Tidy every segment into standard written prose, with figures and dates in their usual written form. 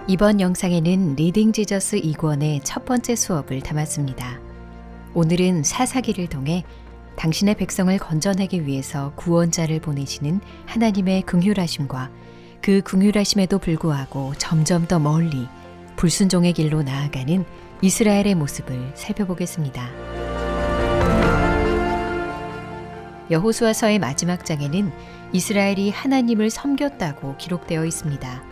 이번 영상에는 리딩 지저스 2권의 첫 번째 수업을 담았습니다. 오늘은 사사기를 통해 당신의 백성을 건져내기 위해서 구원자를 보내시는 하나님의 긍휼하심과 그 긍휼하심에도 불구하고 점점 더 멀리 불순종의 길로 나아가는 이스라엘의 모습을 살펴보겠습니다. 여호수아서의 마지막 장에는 이스라엘이 하나님을 섬겼다고 기록되어 있습니다.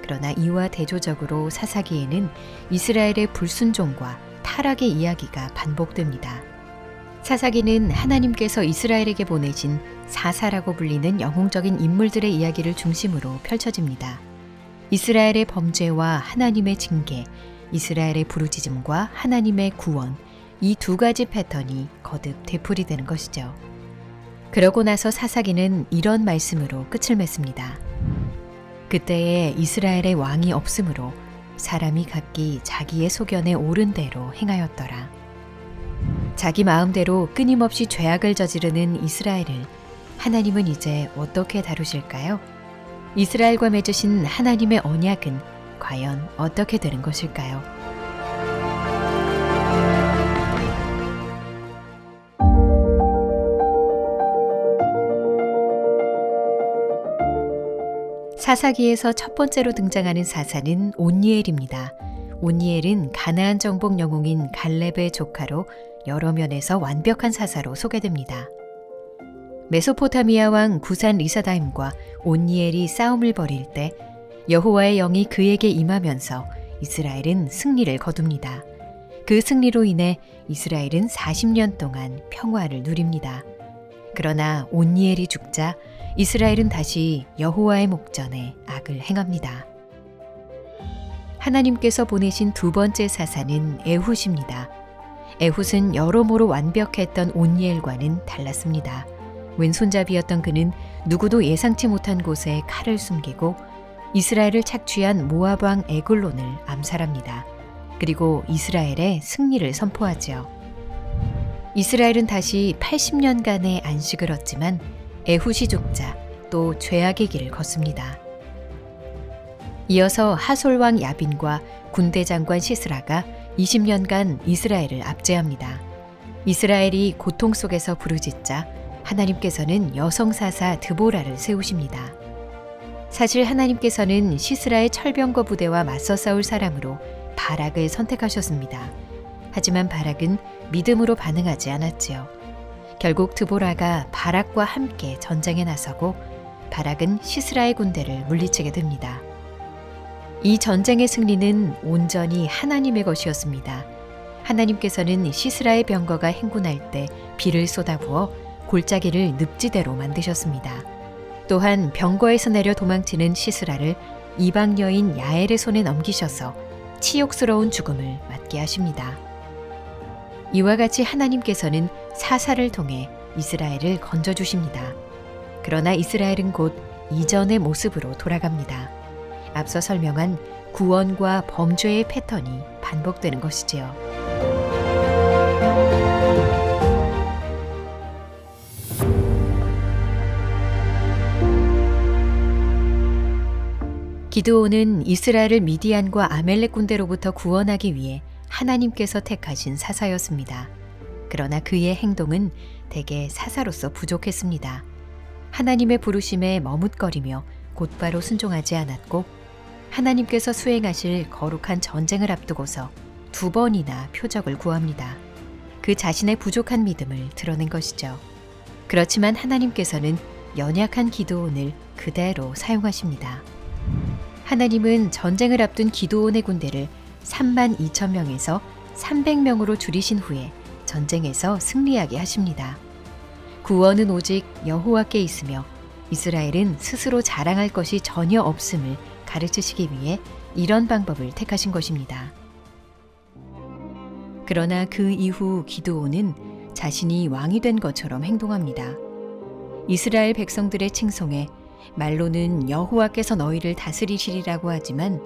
그러나 이와 대조적으로 사사기에는 이스라엘의 불순종과 타락의 이야기가 반복됩니다. 사사기는 하나님께서 이스라엘에게 보내신 사사라고 불리는 영웅적인 인물들의 이야기를 중심으로 펼쳐집니다. 이스라엘의 범죄와 하나님의 징계, 이스라엘의 부르짖음과 하나님의 구원, 이 두 가지 패턴이 거듭 되풀이되는 것이죠. 그러고 나서 사사기는 이런 말씀으로 끝을 맺습니다. 그때에 이스라엘의 왕이 없으므로 사람이 각기 자기의 소견에 옳은 대로 행하였더라. 자기 마음대로 끊임없이 죄악을 저지르는 이스라엘을 하나님은 이제 어떻게 다루실까요? 이스라엘과 맺으신 하나님의 언약은 과연 어떻게 되는 것일까요? 사사기에서 첫 번째로 등장하는 사사는 온니엘입니다. 온니엘은 가나안 정복 영웅인 갈렙의 조카로 여러 면에서 완벽한 사사로 소개됩니다. 메소포타미아 왕 구산 리사다임과 온니엘이 싸움을 벌일 때 여호와의 영이 그에게 임하면서 이스라엘은 승리를 거둡니다. 그 승리로 인해 이스라엘은 40년 동안 평화를 누립니다. 그러나 온니엘이 죽자 이스라엘은 다시 여호와의 목전에 악을 행합니다. 하나님께서 보내신 두 번째 사사는 에훗입니다. 에훗은 여러모로 완벽했던 온니엘과는 달랐습니다. 왼손잡이였던 그는 누구도 예상치 못한 곳에 칼을 숨기고 이스라엘을 착취한 모압 왕 에글론을 암살합니다. 그리고 이스라엘의 승리를 선포하죠. 이스라엘은 다시 80년간의 안식을 얻지만 에훗이 죽자 또 죄악의 길을 걷습니다. 이어서 하솔 왕 야빈과 군대 장관 시스라가 20년간 이스라엘을 압제합니다. 이스라엘이 고통 속에서 부르짖자 하나님께서는 여성 사사 드보라를 세우십니다. 사실 하나님께서는 시스라의 철병거 부대와 맞서 싸울 사람으로 바락을 선택하셨습니다. 하지만 바락은 믿음으로 반응하지 않았지요. 결국 드보라가 바락과 함께 전쟁에 나서고 바락은 시스라의 군대를 물리치게 됩니다. 이 전쟁의 승리는 온전히 하나님의 것이었습니다. 하나님께서는 시스라의 병거가 행군할 때 비를 쏟아부어 골짜기를 늪지대로 만드셨습니다. 또한 병거에서 내려 도망치는 시스라를 이방 여인 야엘의 손에 넘기셔서 치욕스러운 죽음을 맞게 하십니다. 이와 같이 하나님께서는 사사를 통해 이스라엘을 건져주십니다. 그러나 이스라엘은 곧 이전의 모습으로 돌아갑니다. 앞서 설명한 구원과 범죄의 패턴이 반복되는 것이지요. 기드온은 이스라엘을 미디안과 아멜렉 군대로부터 구원하기 위해 하나님께서 택하신 사사였습니다. 그러나 그의 행동은 대개 사사로서 부족했습니다. 하나님의 부르심에 머뭇거리며 곧바로 순종하지 않았고 하나님께서 수행하실 거룩한 전쟁을 앞두고서 2번이나 표적을 구합니다. 그 자신의 부족한 믿음을 드러낸 것이죠. 그렇지만 하나님께서는 연약한 기드온을 그대로 사용하십니다. 하나님은 전쟁을 앞둔 기드온의 군대를 32,000명에서 300명으로 줄이신 후에 전쟁에서 승리하게 하십니다. 구원은 오직 여호와께 있으며 이스라엘은 스스로 자랑할 것이 전혀 없음을 가르치시기 위해 이런 방법을 택하신 것입니다. 그러나 그 이후 기드온은 자신이 왕이 된 것처럼 행동합니다. 이스라엘 백성들의 칭송에 말로는 여호와께서 너희를 다스리시리라고 하지만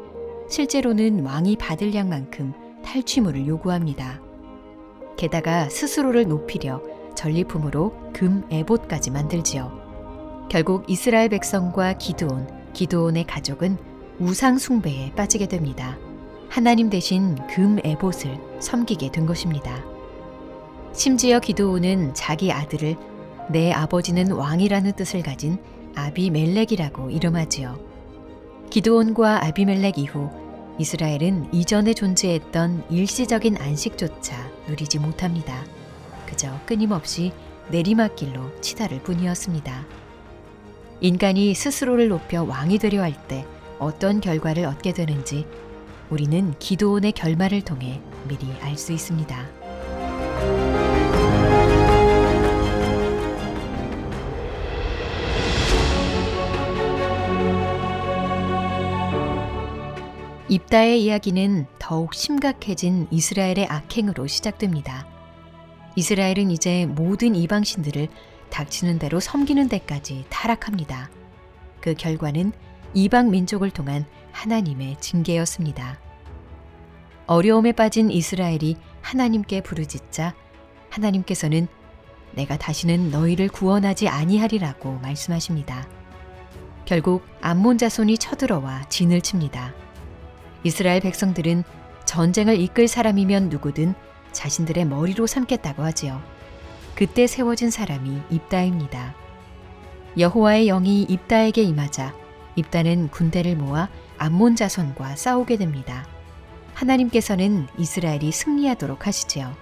실제로는 왕이 받을 양만큼 탈취물을 요구합니다. 게다가 스스로를 높이려 전리품으로 금 에봇까지 만들지요. 결국 이스라엘 백성과 기드온의 가족은 우상 숭배에 빠지게 됩니다. 하나님 대신 금 에봇을 섬기게 된 것입니다. 심지어 기드온은 자기 아들을 내 아버지는 왕이라는 뜻을 가진 아비멜렉이라고 이름하지요. 기드온과 아비멜렉 이후 이스라엘은 이전에 존재했던 일시적인 안식조차 누리지 못합니다. 그저 끊임없이 내리막길로 치달을 뿐이었습니다. 인간이 스스로를 높여 왕이 되려 할 때 어떤 결과를 얻게 되는지 우리는 기드온의 결말을 통해 미리 알 수 있습니다. 입다의 이야기는 더욱 심각해진 이스라엘의 악행으로 시작됩니다. 이스라엘은 이제 모든 이방신들을 닥치는 대로 섬기는 데까지 타락합니다. 그 결과는 이방 민족을 통한 하나님의 징계였습니다. 어려움에 빠진 이스라엘이 하나님께 부르짖자 하나님께서는 내가 다시는 너희를 구원하지 아니하리라고 말씀하십니다. 결국 암몬 자손이 쳐들어와 진을 칩니다. 이스라엘 백성들은 전쟁을 이끌 사람이면 누구든 자신들의 머리로 삼겠다고 하지요. 그때 세워진 사람이 입다입니다. 여호와의 영이 입다에게 임하자 입다는 군대를 모아 암몬 자손과 싸우게 됩니다. 하나님께서는 이스라엘이 승리하도록 하시지요.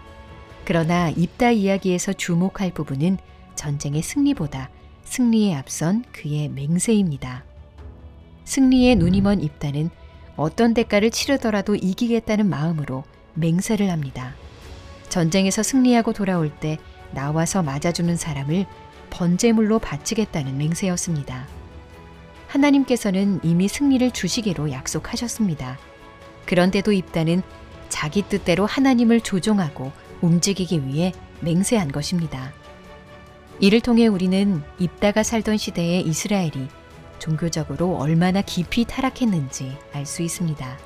그러나 입다 이야기에서 주목할 부분은 전쟁의 승리보다 승리에 앞선 그의 맹세입니다. 승리에 눈이 먼 입다는 어떤 대가를 치르더라도 이기겠다는 마음으로 맹세를 합니다. 전쟁에서 승리하고 돌아올 때 나와서 맞아주는 사람을 번제물로 바치겠다는 맹세였습니다. 하나님께서는 이미 승리를 주시기로 약속하셨습니다. 그런데도 입다는 자기 뜻대로 하나님을 조종하고 움직이기 위해 맹세한 것입니다. 이를 통해 우리는 입다가 살던 시대의 이스라엘이 종교적으로 얼마나 깊이 타락했는지 알 수 있습니다.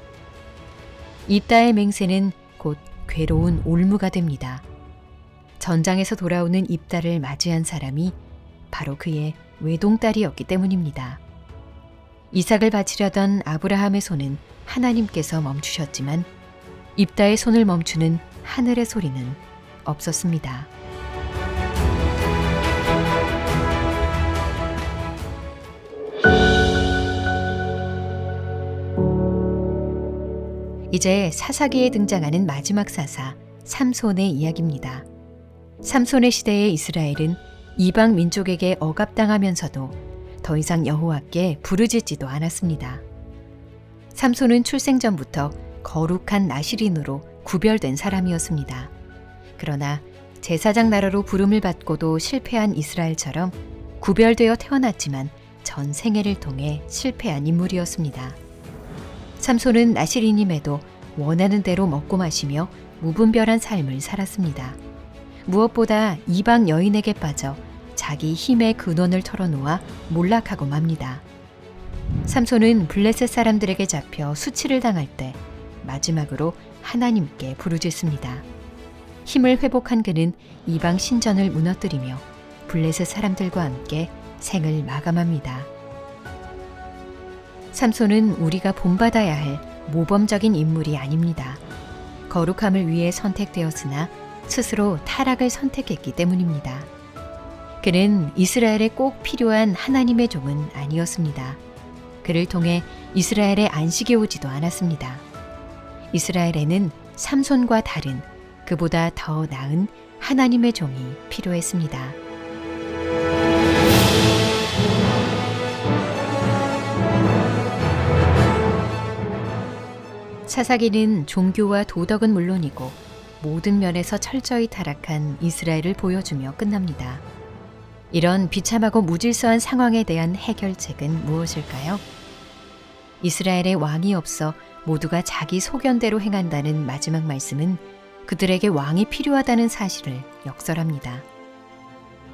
입다의 맹세는 곧 괴로운 올무가 됩니다. 전장에서 돌아오는 입다를 맞이한 사람이 바로 그의 외동딸이었기 때문입니다. 이삭을 바치려던 아브라함의 손은 하나님께서 멈추셨지만 입다의 손을 멈추는 하늘의 소리는 없었습니다. 이제 사사기에 등장하는 마지막 사사 삼손의 이야기입니다. 삼손의 시대의 이스라엘은 이방 민족에게 억압당하면서도 더 이상 여호와께 부르짖지도 않았습니다. 삼손은 출생 전부터 거룩한 나실인으로 구별된 사람이었습니다. 그러나 제사장 나라로 부름을 받고도 실패한 이스라엘처럼 구별되어 태어났지만 전 생애를 통해 실패한 인물이었습니다. 삼손은 나실인임에도 원하는 대로 먹고 마시며 무분별한 삶을 살았습니다. 무엇보다 이방 여인에게 빠져 자기 힘의 근원을 털어놓아 몰락하고 맙니다. 삼손은 블레셋 사람들에게 잡혀 수치를 당할 때 마지막으로 하나님께 부르짖습니다. 힘을 회복한 그는 이방 신전을 무너뜨리며 블레셋 사람들과 함께 생을 마감합니다. 삼손은 우리가 본받아야 할 모범적인 인물이 아닙니다. 거룩함을 위해 선택되었으나 스스로 타락을 선택했기 때문입니다. 그는 이스라엘에 꼭 필요한 하나님의 종은 아니었습니다. 그를 통해 이스라엘의 안식이 오지도 않았습니다. 이스라엘에는 삼손과 다른 그보다 더 나은 하나님의 종이 필요했습니다. 사사기는 종교와 도덕은 물론이고 모든 면에서 철저히 타락한 이스라엘을 보여주며 끝납니다. 이런 비참하고 무질서한 상황에 대한 해결책은 무엇일까요? 이스라엘의 왕이 없어 모두가 자기 소견대로 행한다는 마지막 말씀은 그들에게 왕이 필요하다는 사실을 역설합니다.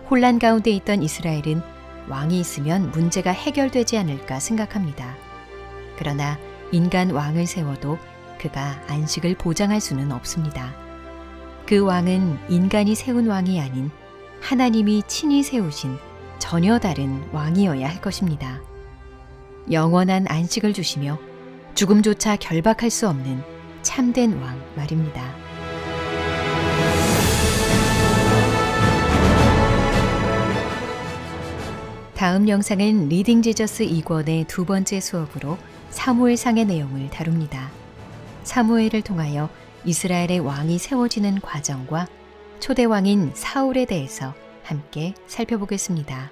혼란 가운데 있던 이스라엘은 왕이 있으면 문제가 해결되지 않을까 생각합니다. 그러나 인간 왕을 세워도 그가 안식을 보장할 수는 없습니다. 그 왕은 인간이 세운 왕이 아닌 하나님이 친히 세우신 전혀 다른 왕이어야 할 것입니다. 영원한 안식을 주시며 죽음조차 결박할 수 없는 참된 왕 말입니다. 다음 영상은 리딩 지저스 2권의 두 번째 수업으로 사무엘상의 내용을 다룹니다. 사무엘을 통하여 이스라엘의 왕이 세워지는 과정과 초대 왕인 사울에 대해서 함께 살펴보겠습니다.